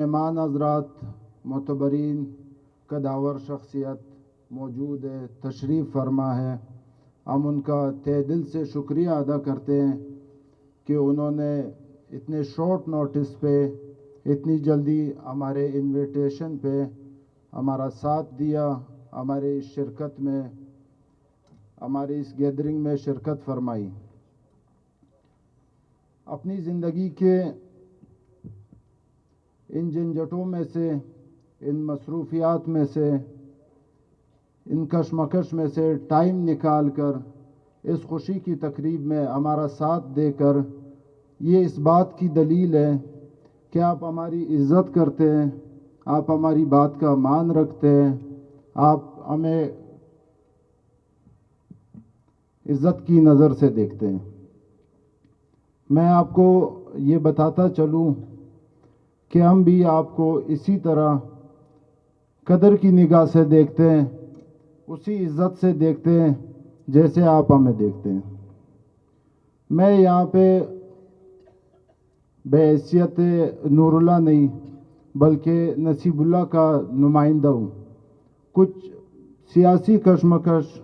مہمان حضرات، معتبرین، قداور شخصیت موجود ہے، تشریف فرما ہے، ہم ان کا تہ دل سے شکریہ ادا کرتے ہیں کہ انہوں نے اتنے شارٹ نوٹس پہ اتنی جلدی ہمارے انویٹیشن پہ ہمارا ساتھ دیا، ہماری اس شرکت میں، ہماری اس گیدرنگ میں شرکت فرمائی۔ اپنی زندگی کے ان جھنجھٹوں میں سے، ان مصروفیات میں سے، ان کشمکش میں سے ٹائم نکال کر اس خوشی کی تقریب میں ہمارا ساتھ دے کر، یہ اس بات کی دلیل ہے کہ آپ ہماری عزت کرتے ہیں، آپ ہماری بات کا مان رکھتے ہیں، آپ ہمیں عزت کی نظر سے دیکھتے ہیں۔ میں آپ کو یہ بتاتا چلوں کہ ہم بھی آپ کو اسی طرح قدر کی نگاہ سے دیکھتے ہیں، اسی عزت سے دیکھتے ہیں جیسے آپ ہمیں دیکھتے ہیں۔ میں یہاں پہ بحیثیت نور اللہ نہیں بلکہ نصیب اللہ کا نمائندہ ہوں۔ کچھ سیاسی کشمکش،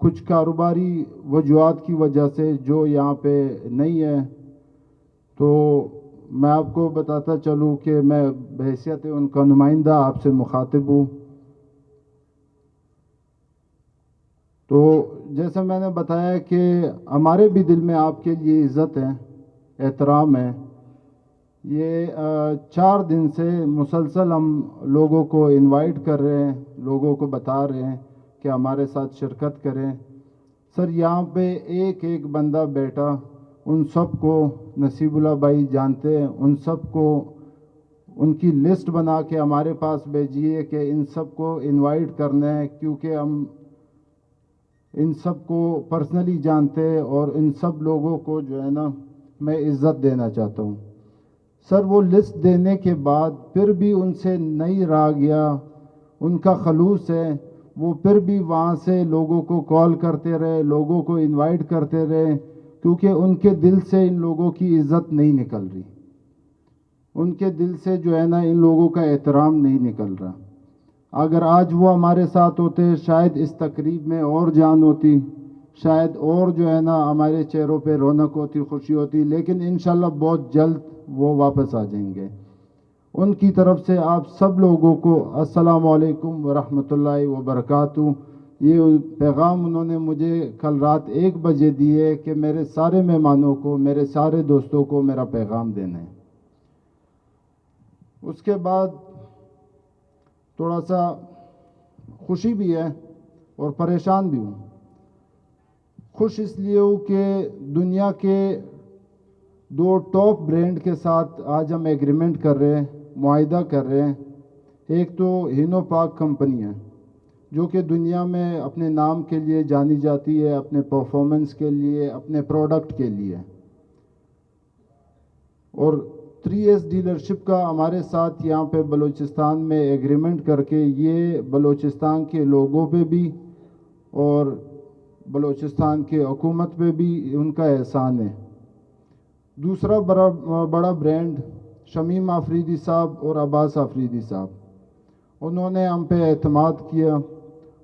کچھ کاروباری وجوہات کی وجہ سے جو یہاں پہ نہیں ہے، تو میں آپ کو بتاتا چلوں کہ میں بحیثیت ان کا نمائندہ آپ سے مخاطب ہوں۔ تو جیسے میں نے بتایا کہ ہمارے بھی دل میں آپ کے لیے عزت ہے، احترام ہے۔ یہ 4 دن سے مسلسل ہم لوگوں کو انوائٹ کر رہے ہیں، لوگوں کو بتا رہے ہیں کہ ہمارے ساتھ شرکت کریں۔ سر یہاں پہ ایک ایک بندہ بیٹھا، ان سب کو نصیب اللہ بھائی جانتے ہیں، ان سب کو ان کی لسٹ بنا کے ہمارے پاس بھیجیے کہ ان سب کو انوائٹ کرنا ہے، کیونکہ ہم ان سب کو پرسنلی جانتے ہیں اور ان سب لوگوں کو جو ہے نا میں عزت دینا چاہتا ہوں۔ سر وہ لسٹ دینے کے بعد پھر بھی ان سے نہیں رہا گیا، ان کا خلوص ہے، وہ پھر بھی وہاں سے لوگوں کو کال کرتے رہے، لوگوں کو انوائٹ کرتے رہے، کیونکہ ان کے دل سے ان لوگوں کی عزت نہیں نکل رہی، ان کے دل سے جو ہے نا ان لوگوں کا احترام نہیں نکل رہا۔ اگر آج وہ ہمارے ساتھ ہوتے شاید اس تقریب میں اور جان ہوتی، شاید اور جو ہے نا ہمارے چہروں پہ رونق ہوتی، خوشی ہوتی، لیکن انشاءاللہ بہت جلد وہ واپس آ جائیں گے۔ ان کی طرف سے آپ سب لوگوں کو السلام علیکم ورحمۃ اللہ وبرکاتہ۔ یہ پیغام انہوں نے مجھے کل رات 1 بجے دیے کہ میرے سارے مہمانوں کو، میرے سارے دوستوں کو میرا پیغام دینا ہے۔ اس کے بعد تھوڑا سا خوشی بھی ہے اور پریشان بھی ہوں۔ خوش اس لیے ہوں کہ دنیا کے 2 ٹاپ برانڈ کے ساتھ آج ہم ایگریمنٹ کر رہے ہیں، معاہدہ کر رہے ہیں۔ ایک تو ہینو پاک کمپنی ہے جو کہ دنیا میں اپنے نام کے لیے جانی جاتی ہے، اپنے پرفارمنس کے لیے، اپنے پروڈکٹ کے لیے، اور 3S ڈیلرشپ کا ہمارے ساتھ یہاں پہ بلوچستان میں ایگریمنٹ کر کے یہ بلوچستان کے لوگوں پہ بھی اور بلوچستان کے حکومت پہ بھی ان کا احسان ہے۔ دوسرا بڑا برانڈ شمیم آفریدی صاحب اور عباس آفریدی صاحب، انہوں نے ہم پہ اعتماد کیا،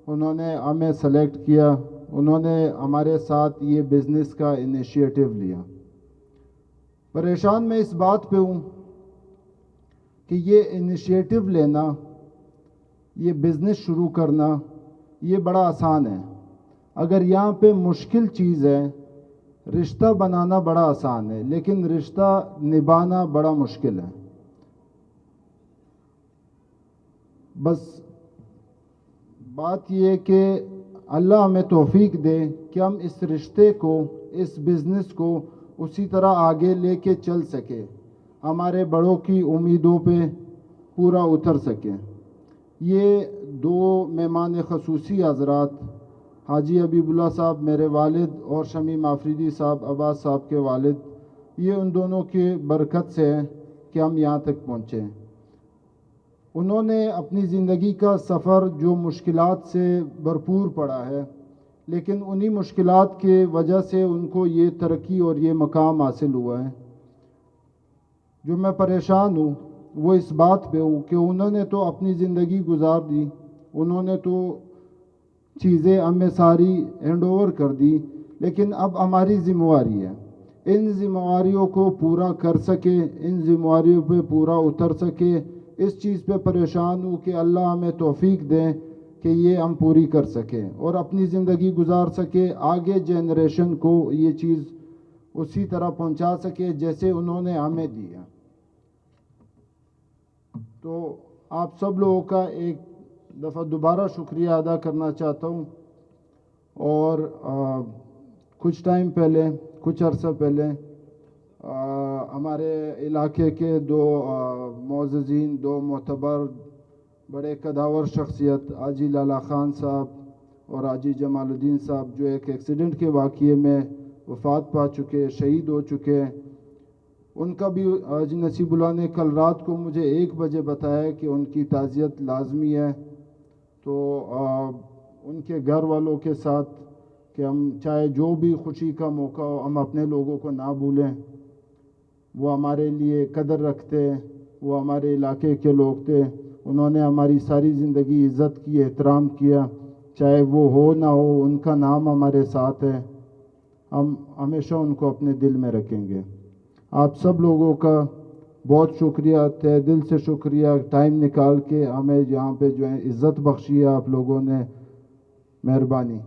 انہوں نے ہمیں سلیکٹ کیا، انہوں نے ہمارے ساتھ یہ بزنس کا انیشیٹو لیا۔ پریشان میں اس بات پہ ہوں کہ یہ انیشیٹو لینا، یہ بزنس شروع کرنا، یہ بڑا آسان ہے۔ اگر یہاں پہ مشکل چیز ہے، رشتہ بنانا بڑا آسان ہے لیکن رشتہ نبھانا بڑا مشکل ہے۔ بس بات یہ ہے کہ اللہ ہمیں توفیق دے کہ ہم اس رشتے کو، اس بزنس کو اسی طرح آگے لے کے چل سکے، ہمارے بڑوں کی امیدوں پہ پورا اتر سکے۔ یہ 2 مہمان خصوصی حضرات، حاجی حبیب اللہ صاحب میرے والد اور شمیم آفریدی صاحب عباس صاحب کے والد، یہ ان دونوں کی برکت سے ہے کہ ہم یہاں تک پہنچے۔ انہوں نے اپنی زندگی کا سفر جو مشکلات سے بھرپور پڑا ہے، لیکن انہی مشکلات کی وجہ سے ان کو یہ ترقی اور یہ مقام حاصل ہوا ہے۔ جو میں پریشان ہوں وہ اس بات پہ ہوں کہ انہوں نے تو اپنی زندگی گزار دی, انہوں نے تو چیزیں ہمیں ساری ہینڈ اوور کر دی, لیکن اب ہماری ذمہ داری ہے ان ذمہ داریوں کو پورا کر سکے, ان ذمہ داریوں پہ پورا اتر سکے. اس چیز پہ پریشان ہوں کہ اللہ ہمیں توفیق دیں کہ یہ ہم پوری کر سکیں اور اپنی زندگی گزار سکے, آگے جنریشن کو یہ چیز اسی طرح پہنچا سکے جیسے انہوں نے ہمیں دیا. تو آپ سب لوگوں کا ایک دفعہ دوبارہ شکریہ ادا کرنا چاہتا ہوں. اور کچھ ٹائم پہلے, کچھ عرصہ پہلے ہمارے علاقے کے دو معززین, دو معتبر بڑے قداور شخصیت, حاجی لالا خان صاحب اور حاجی جمال الدین صاحب, جو ایک ایکسیڈنٹ کے واقعے میں وفات پا چکے, شہید ہو چکے, ان کا بھی حاجی نصیب اللہ نے کل رات کو مجھے 1 بجے بتایا کہ ان کی تعزیت لازمی ہے. تو ان کے گھر والوں کے ساتھ کہ ہم چاہے جو بھی خوشی کا موقع ہو ہم اپنے لوگوں کو نہ بھولیں. وہ ہمارے لیے قدر رکھتے, وہ ہمارے علاقے کے لوگ تھے, انہوں نے ہماری ساری زندگی عزت کی, احترام کیا, چاہے وہ ہو نہ ہو ان کا نام ہمارے ساتھ ہے, ہم ہمیشہ ان کو اپنے دل میں رکھیں گے. آپ سب لوگوں کا بہت شکریہ, تہ دل سے شکریہ, ٹائم نکال کے ہمیں یہاں پہ جو ہے عزت بخشی ہے آپ لوگوں نے, مہربانی.